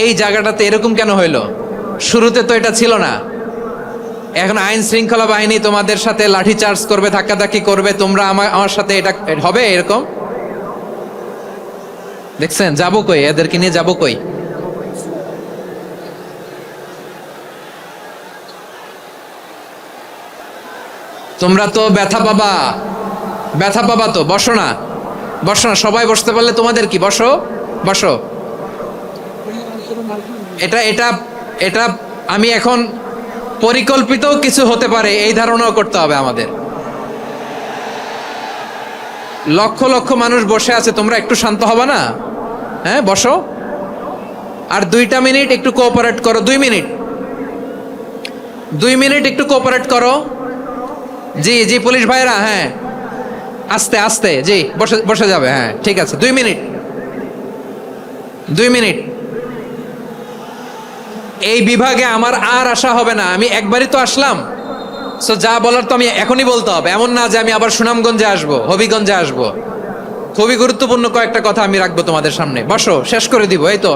এই জায়গাটাতে এরকম কেন হইলো? শুরুতে তো এটা ছিল না। এখন আইন শৃঙ্খলা বাহিনী তোমাদের সাথে লাঠি চার্জ করবে, ধাক্কাধাক্কি করবে, তোমরা আমার সাথে এটা হবে এরকম? দেখছেন যাবো কই, এদেরকে নিয়ে যাবো কই? তোমরা তো ব্যথা পাবা, ব্যথা পাবা তো। বসো না, বসো না, সবাই বসতে পারলে তোমাদের কি, বসো বসো। এটা এটা এটা আমি এখন পরিকল্পিত কিছু হতে পারে এই ধারণাও করতে হবে আমাদের। লক্ষ লক্ষ মানুষ বসে আছে, তোমরা একটু শান্ত হবে না? হ্যাঁ বসো, আর 2টা মিনিট একটু কোঅপারেট করো। 2 মিনিট, 2 মিনিট একটু কোঅপারেট করো। জি জি পুলিশ ভাইরা, হ্যাঁ আস্তে আস্তে, জি বসে বসে যাবে, হ্যাঁ ঠিক আছে। 2 মিনিট, 2 মিনিট। এই বিভাগে আমার আর আসা হবে না, আমি একবারই তো আসলাম। সো যা বলার তো আমি এখনই বলতে হবে, এমন না যে আমি আবার সুনামগঞ্জে আসবো, হবিগঞ্জে আসবো। খুবই গুরুত্বপূর্ণ কয়েকটা কথা আমি রাখবো তোমাদের সামনে। বসো, শেষ করে দিব, এই তো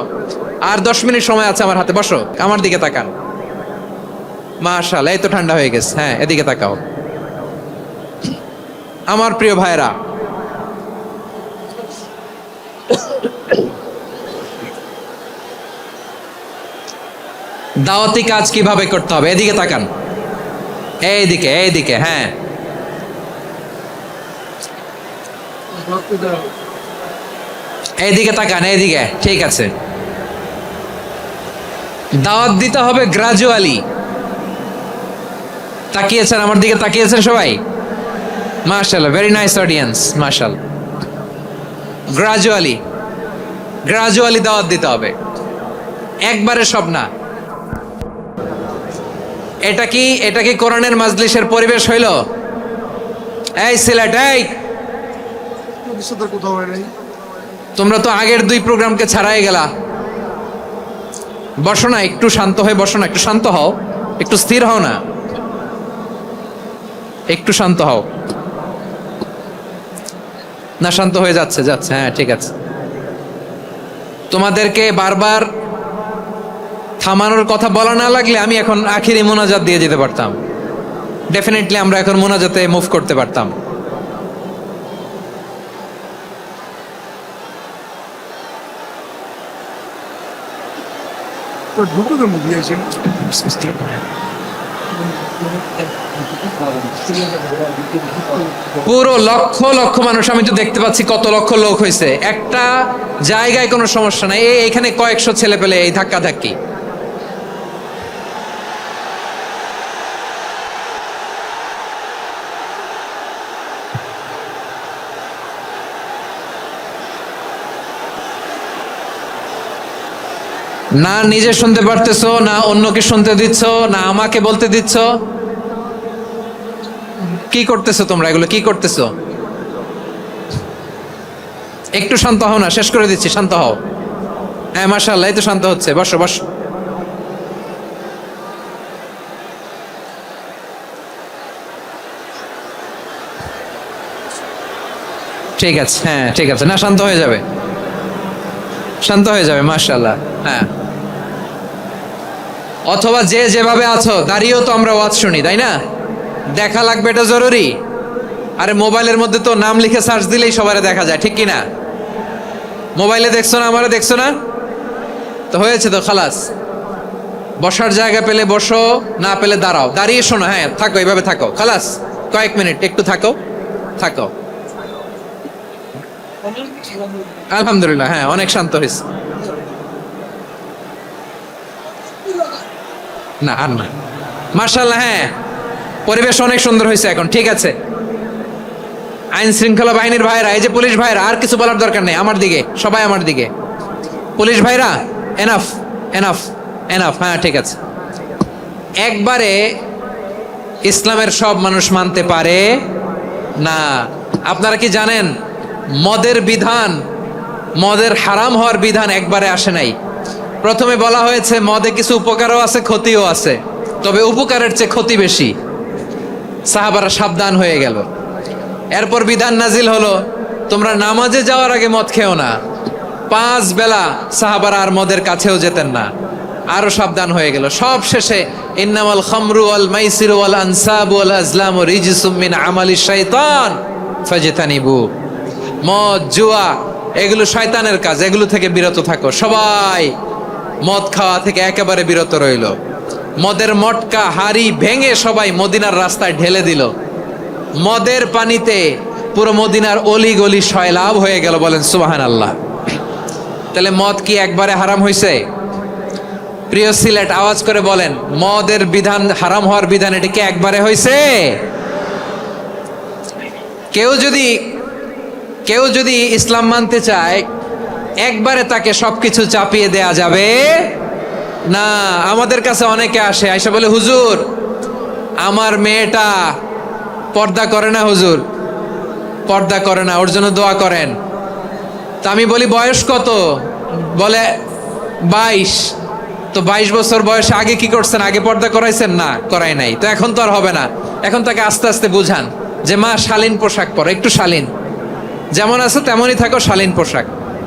আর 10 মিনিট সময় আছে আমার হাতে। বসো, আমার দিকে তাকান। মাশাআল্লাহ, এই তো ঠান্ডা হয়ে গেছে। হ্যাঁ এদিকে তাকাও। আমার প্রিয় ভাইরা, দাওয়াতি কাজ কিভাবে করতে হবে এদিকে তাকান। এইদিকে এইদিকে, হ্যাঁ এইদিকে তাকান, এইদিকে, ঠিক আছে। দাওয়াত দিতে হবে গ্রাজুয়ালি। তাকিয়েছেন আমার দিকে, তাকিয়েছেন সবাই? মাশাআল্লাহ, ভেরি নাইস অডিয়েন্স, মাশাআল্লাহ। গ্রাজুয়ালি, গ্রাজুয়ালি দাওয়াত দিতে হবে, একবারে সব না। এটা কি কোরআনের মাজলিসের পরিবেশ হইল? এই সিলেট, এই তোমরা তো আগের 2 প্রোগ্রামকে ছাড়াই গেলা। বসো না, একটু শান্ত হয়ে বসো না, একটু শান্ত হও, একটু স্থির হও না, একটু শান্ত হও না। শান্ত হয়ে যাচ্ছে, যাচ্ছে, হ্যাঁ ঠিক আছে। তোমাদেরকে বারবার থামানোর কথা বলা না লাগলে আমি এখন আখিরি মোনাজাত দিয়ে যেতে পারতাম। ডেফিনেটলি আমরা এখন মোনাজাতে মুভ করতে পারতাম। পুরো লক্ষ লক্ষ মানুষ, আমি তো দেখতে পাচ্ছি কত লক্ষ লোক হয়েছে একটা জায়গায়, কোনো সমস্যা নাই। এখানে কয়েকশো ছেলে পেলে এই ধাক্কা ধাক্কি। না নিজে শুনতে পারতেছো, না অন্যকে শুনতে দিচ্ছ, না আমাকে বলতে দিচ্ছ। কি করতেছো তোমরা, এগুলো কি করতেছো? একটু শান্ত হও না, শেষ করে দিচ্ছি, শান্ত হও। হ্যাঁ মাশাআল্লাহ, এই তো শান্ত হচ্ছে। বসো বসো। ঠিক আছে, হ্যাঁ ঠিক আছে, না শান্ত হয়ে যাবে, শান্ত হয়ে যাবে, মাশাআল্লাহ। হ্যাঁ, অথবা যে যেভাবে আছো দাঁড়িয়েও তো আমরা ওয়াজ শুনি, তাই না? দেখা লাগবে, এটা জরুরি। আরে মোবাইলের মধ্যে তো নাম লিখে সার্চ দিলেই সবারে দেখা যায়, ঠিক কিনা? মোবাইলে দেখছো না, আমারে দেখছো না, তো হয়েছে তো, খালাস। বসার জায়গা পেলে বসো, না পেলে দাঁড়াও, দাঁড়িয়ে শোনো। হ্যাঁ থাকো, এইভাবে থাকো, খালাস। কয়েক মিনিট একটু থাকো, থাকো। আলহামদুলিল্লাহ, হ্যাঁ অনেক শান্ত হয়েছে। না আর না, মাশাআল্লাহ, হ্যাঁ পরিবেশ অনেক সুন্দর হয়েছে এখন, ঠিক আছে। আইন শৃঙ্খলা বাহিনীর ভাইরা, এই যে পুলিশ ভাইরা, আর কিছু বলার দরকার নেই। আমার দিকে সবাই, আমার দিকে। পুলিশ ভাইরা, এনাফ এনাফ এনাফ, হ্যাঁ ঠিক আছে। একবারে ইসলামের সব মানুষ মানতে পারে না। আপনারা কি জানেন মদের বিধান, মদের হারাম হওয়ার বিধান একবারে আসে নাই। প্রথমে বলা হয়েছে মদে কিছু উপকারও আছে, ক্ষতিও আছে, তবে উপকারের চেয়ে ক্ষতি বেশি। সাহাবারা সাবধান হয়ে গেল। এরপর বিধান নাজিল হলো, তোমরা নামাজে যাওয়ার আগে মদ খেও না। 5 বেলা সাহাবারা আর মদের কাছেও যেতেন না, আরো সাবধান হয়ে গেল। সব শেষে ইন্নামাল খামরু ওয়াল মাইসিরু ওয়াল আনসাবু ওয়াল আজলামু রিজসুম মিন আমালিশ শাইতান ফাজতানিবু। মদ, জুয়া এগুলো শয়তানের কাজ, এগুলো থেকে বিরত থাকো। সবাই মদ খাওয়া থেকে একেবারে বিরত রইল। মদের মটকা হাড়ি ভেঙে সবাই মদিনার রাস্তায় ঢেলে দিল। মদের পানিতে পুরো মদিনার অলি গলি সয়লাভ হয়ে গেল। বলেন সুবহানাল্লাহ। তাহলে মদ কি একবারে হারাম হয়েছে? প্রিয় সিলেট, আওয়াজ করে বলেন, মদের বিধান, হারাম হওয়ার বিধান, এটা কি একবারে হয়েছে? কেউ যদি ইসলাম মানতে চায়, একবারে তাকে সবকিছু চাপিয়ে দেয়া যাবে না। আমাদের কাছে অনেকে আসে, আইসা বলে, হুজুর আমার মেয়েটা পর্দা করে না, হুজুর পর্দা করে না, ওর জন্য দোয়া করেন। তা আমি বলি বয়স কত? বলে 22। তো 22 বছর বয়সে আগে কি করছেন? আগে পর্দা করাইছেন? না, করাই নাই। তো এখন তো আর হবে না। এখন তাকে আস্তে আস্তে বুঝান যে মা শালীন পোশাক পরো, একটু শালীন, যেমন আছে তেমনই থাকো, শালীন পোশাক।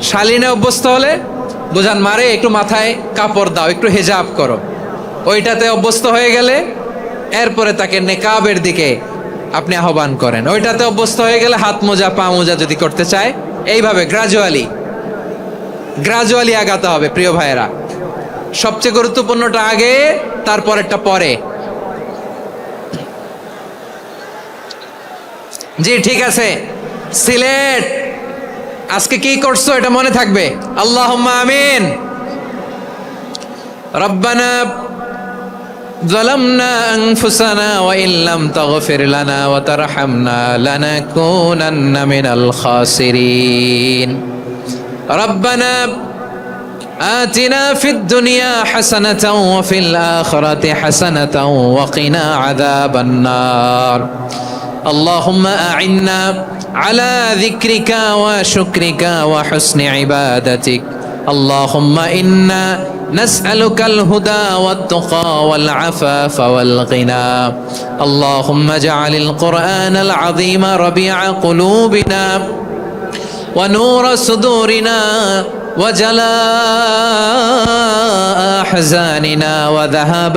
শালীনে অভ্যস্ত হলে বুঝান, মারে একটু মাথায় কাপড় দাও, একটু হেজাব করো। ওইটাতে অভ্যস্ত হয়ে গেলে এরপরে তাকে নেকাবের দিকে আপনি আহ্বান করেন। ওইটাতে অভ্যস্ত হয়ে গেলে হাত মোজা, পা মোজা যদি করতে চায়, এইভাবে গ্রাজুয়ালি আগাতে হবে। প্রিয় ভাইয়েরা, সবচেয়ে গুরুত্বপূর্ণটা আগে, তারপরেরটা পরে। জি ঠিক আছে। সিলেট আজকে কি করছো এটা মনে থাকবে। আল্লাহুম্মা আমিন। রব্বানা ظلمنا أنفسنا وإن لم تغفر لنا وترحمنا لنكونن من الخاسرين. ربنا آتنا في الدنيا حسنة وفي الآخرة حسنة وقنا عذاب النار. اللهم أعنا على ذكرك وشكرك وحسن عبادتك. اللهم إنا نسألك الهدى والتقى والعفاف والغنى. اللهم اجعل القرآن العظيم ربيع قلوبنا ونور صدورنا وجلاء أحزاننا وذهاب